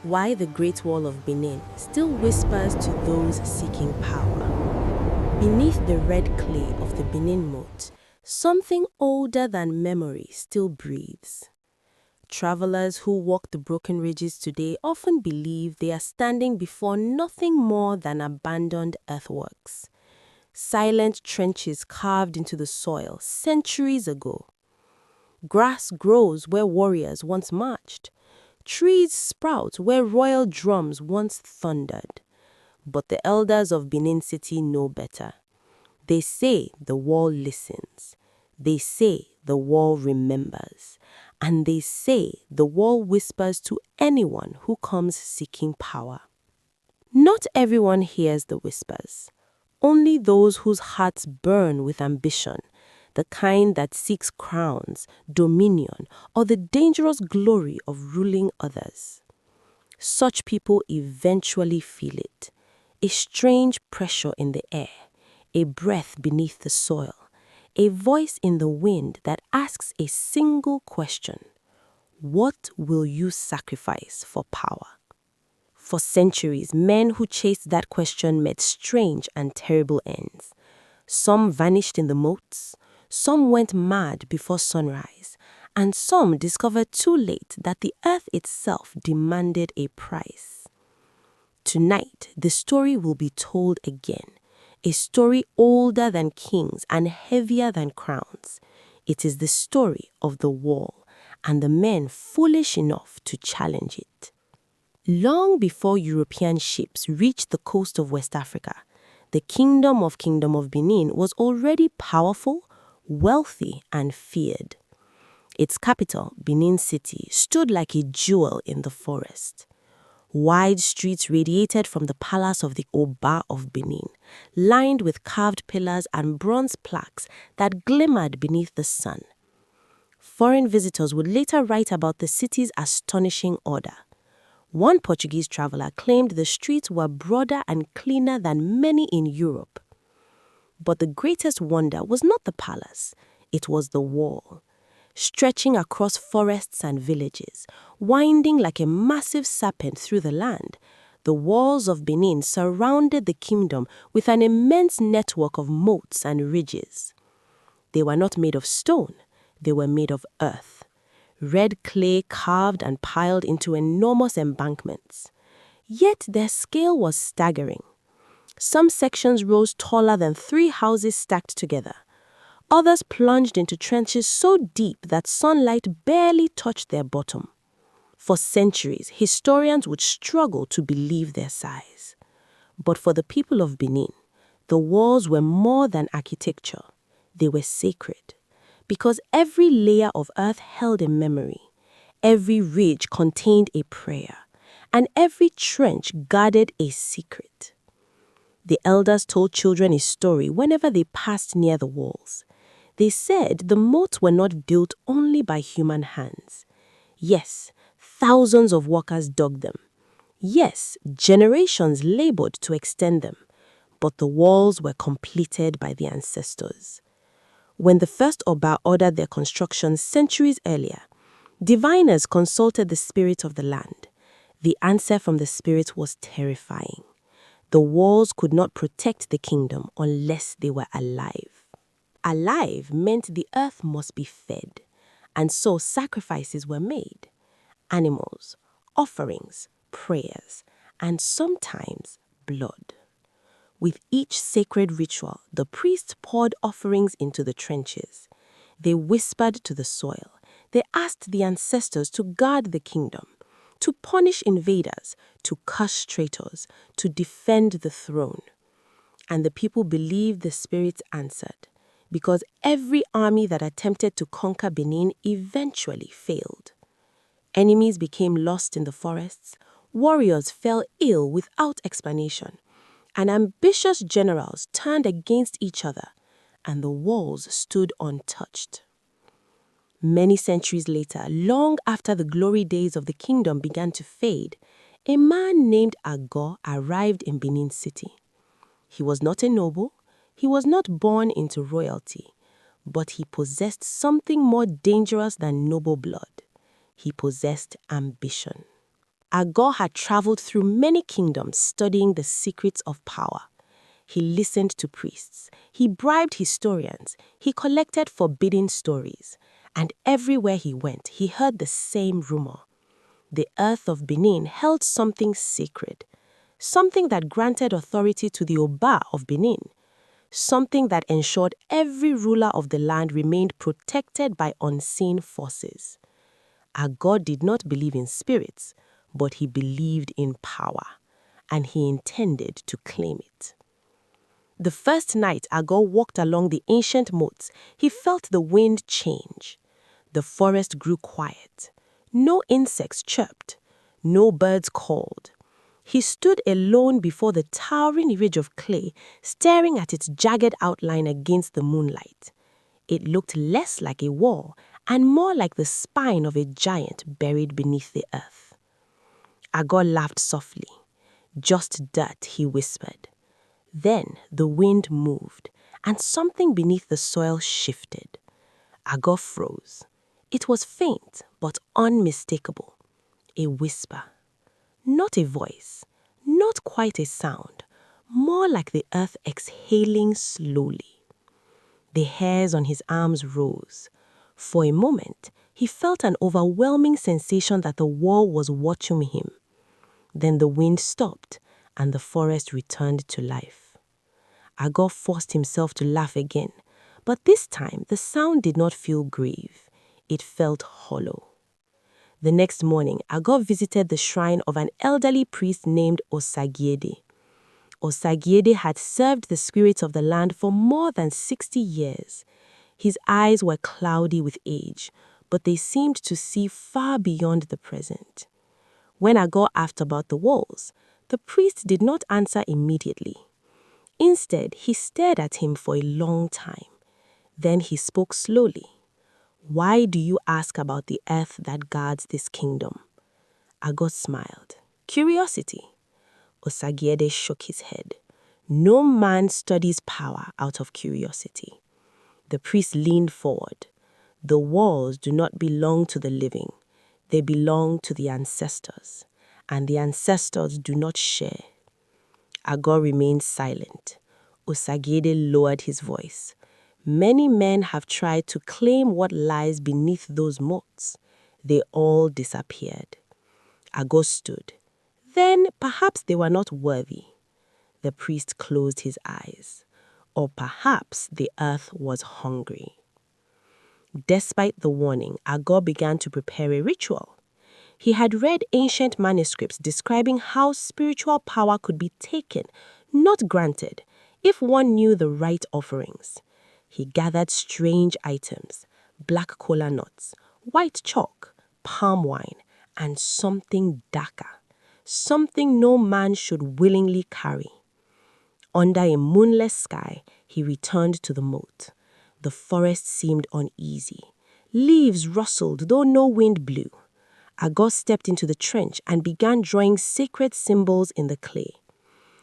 Why the Great Wall of Benin still whispers to those seeking power. Beneath the red clay of the Benin moat, something older than memory still breathes. Travelers who walk the broken ridges today often believe they are standing before nothing more than abandoned earthworks. Silent trenches carved into the soil centuries ago. Grass grows where warriors once marched. Trees sprout where royal drums once thundered. But the elders of Benin City know better. They say the wall listens. They say the wall remembers. And they say the wall whispers to anyone who comes seeking power. Not everyone hears the whispers. Only those whose hearts burn with ambition, the kind that seeks crowns, dominion, or the dangerous glory of ruling others. Such people eventually feel it, a strange pressure in the air, a breath beneath the soil, a voice in the wind that asks a single question: what will you sacrifice for power? For centuries, men who chased that question met strange and terrible ends. Some vanished in the moats, some went mad before sunrise, and some discovered too late that the earth itself demanded a price. Tonight, the story will be told again, a story older than kings and heavier than crowns. It is the story of the wall and the men foolish enough to challenge it. Long before European ships reached the coast of West Africa, the Kingdom of Benin was already powerful, wealthy, and feared. Its capital, Benin City, stood like a jewel in the forest. Wide streets radiated from the palace of the Oba of Benin, lined with carved pillars and bronze plaques that glimmered beneath the sun. Foreign visitors would later write about the city's astonishing order. One Portuguese traveler claimed the streets were broader and cleaner than many in Europe. But the greatest wonder was not the palace, it was the wall. Stretching across forests and villages, winding like a massive serpent through the land, the walls of Benin surrounded the kingdom with an immense network of moats and ridges. They were not made of stone, they were made of earth. Red clay carved and piled into enormous embankments. Yet their scale was staggering. Some sections rose taller than 3 houses stacked together. Others plunged into trenches so deep that sunlight barely touched their bottom. For centuries, historians would struggle to believe their size. But for the people of Benin, the walls were more than architecture. They were sacred. Because every layer of earth held a memory, every ridge contained a prayer, and every trench guarded a secret. The elders told children a story whenever they passed near the walls. They said the moats were not built only by human hands. Yes, thousands of workers dug them. Yes, generations labored to extend them. But the walls were completed by the ancestors. When the first Oba ordered their construction centuries earlier, diviners consulted the spirit of the land. The answer from the spirit was terrifying. The walls could not protect the kingdom unless they were alive. Alive meant the earth must be fed, and so sacrifices were made. Animals, offerings, prayers, and sometimes blood. With each sacred ritual, the priests poured offerings into the trenches. They whispered to the soil. They asked the ancestors to guard the kingdom, to punish invaders, to curse traitors, to defend the throne. And the people believed the spirits answered, because every army that attempted to conquer Benin eventually failed. Enemies became lost in the forests, warriors fell ill without explanation, and ambitious generals turned against each other, and the walls stood untouched. Many centuries later, long after the glory days of the kingdom began to fade, a man named Agho arrived in Benin City. He was not a noble, he was not born into royalty, but he possessed something more dangerous than noble blood. He possessed ambition. Agho had traveled through many kingdoms studying the secrets of power. He listened to priests, he bribed historians, he collected forbidden stories, and everywhere he went, he heard the same rumor. The earth of Benin held something sacred, something that granted authority to the Oba of Benin, something that ensured every ruler of the land remained protected by unseen forces. Agho did not believe in spirits, but he believed in power, and he intended to claim it. The first night Agho walked along the ancient moats, he felt the wind change. The forest grew quiet. No insects chirped. No birds called. He stood alone before the towering ridge of clay, staring at its jagged outline against the moonlight. It looked less like a wall and more like the spine of a giant buried beneath the earth. Agho laughed softly. "Just dirt," he whispered. Then the wind moved, and something beneath the soil shifted. Agho froze. It was faint, but unmistakable. A whisper. Not a voice, not quite a sound, more like the earth exhaling slowly. The hairs on his arms rose. For a moment, he felt an overwhelming sensation that the wall was watching him. Then the wind stopped, and the forest returned to life. Agho forced himself to laugh again, but this time the sound did not feel grave. It felt hollow. The next morning, Agho visited the shrine of an elderly priest named Osagiede. Osagiede had served the spirits of the land for more than 60 years. His eyes were cloudy with age, but they seemed to see far beyond the present. When Agho asked about the walls, the priest did not answer immediately. Instead, he stared at him for a long time. Then he spoke slowly. "Why do you ask about the earth that guards this kingdom?" Agho smiled. "Curiosity." Osagiede shook his head. "No man studies power out of curiosity." The priest leaned forward. "The walls do not belong to the living. They belong to the ancestors, and the ancestors do not share." Agho remained silent. Osagiede lowered his voice. "Many men have tried to claim what lies beneath those moats. They all disappeared." Agho stood. "Then perhaps they were not worthy." The priest closed his eyes. "Or perhaps the earth was hungry." Despite the warning, Agho began to prepare a ritual. He had read ancient manuscripts describing how spiritual power could be taken, not granted, if one knew the right offerings. He gathered strange items: black kola nuts, white chalk, palm wine, and something darker, something no man should willingly carry. Under a moonless sky, he returned to the moat. The forest seemed uneasy. Leaves rustled, though no wind blew. Agho stepped into the trench and began drawing sacred symbols in the clay.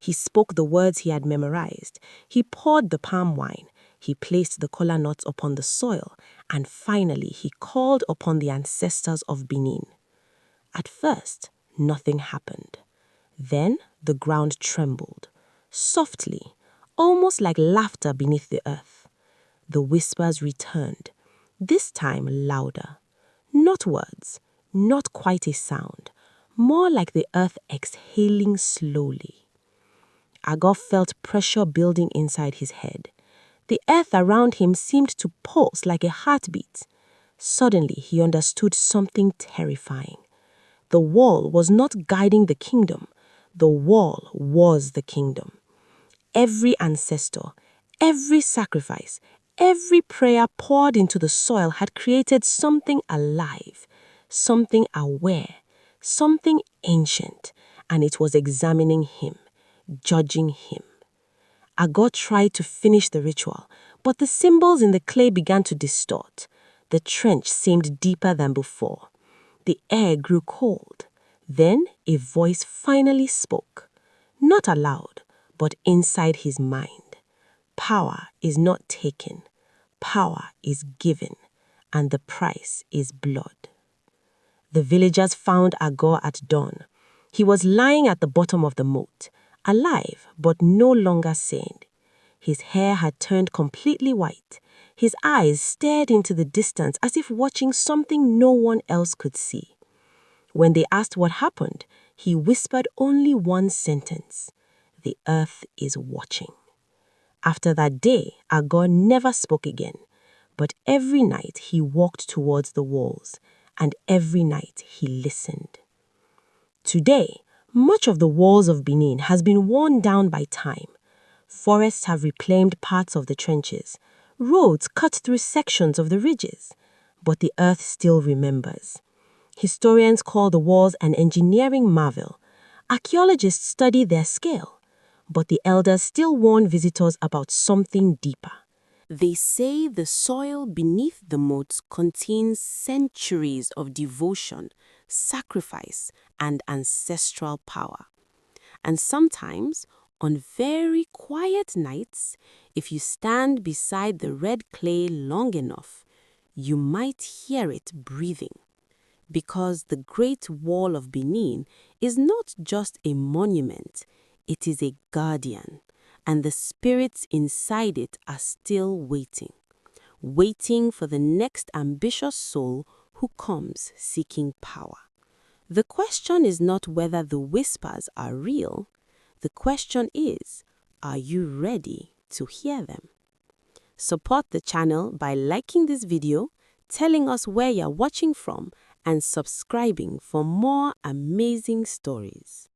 He spoke the words he had memorized. He poured the palm wine. He placed the kola nuts upon the soil. And finally, he called upon the ancestors of Benin. At first, nothing happened. Then the ground trembled, softly, almost like laughter beneath the earth. The whispers returned, this time louder. Not words, not quite a sound, more like the earth exhaling slowly. Agho felt pressure building inside his head. The earth around him seemed to pulse like a heartbeat. Suddenly, he understood something terrifying. The wall was not guiding the kingdom. The wall was the kingdom. Every ancestor, every sacrifice, every prayer poured into the soil had created something alive, something aware, something ancient, and it was examining him, judging him. Agho tried to finish the ritual, but the symbols in the clay began to distort. The trench seemed deeper than before. The air grew cold. Then a voice finally spoke, not aloud, but inside his mind. Power is not taken. Power is given, and the price is blood. The villagers found Agho at dawn. He was lying at the bottom of the moat, alive but no longer sane. His hair had turned completely white. His eyes stared into the distance as if watching something no one else could see. When they asked what happened, he whispered only one sentence: "The earth is watching." After that day, Agho never spoke again. But every night he walked towards the walls, and every night he listened. Today, much of the walls of Benin has been worn down by time. Forests have reclaimed parts of the trenches. Roads cut through sections of the ridges. But the earth still remembers. Historians call the walls an engineering marvel. Archaeologists study their scale. But the elders still warn visitors about something deeper. They say the soil beneath the moats contains centuries of devotion, sacrifice, and ancestral power. And sometimes, on very quiet nights, if you stand beside the red clay long enough, you might hear it breathing. Because the Great Wall of Benin is not just a monument, it is a guardian. And the spirits inside it are still waiting for the next ambitious soul who comes seeking power. The question is not whether the whispers are real. The question is, are you ready to hear them? Support the channel by liking this video, telling us where you're watching from, and subscribing for more amazing stories.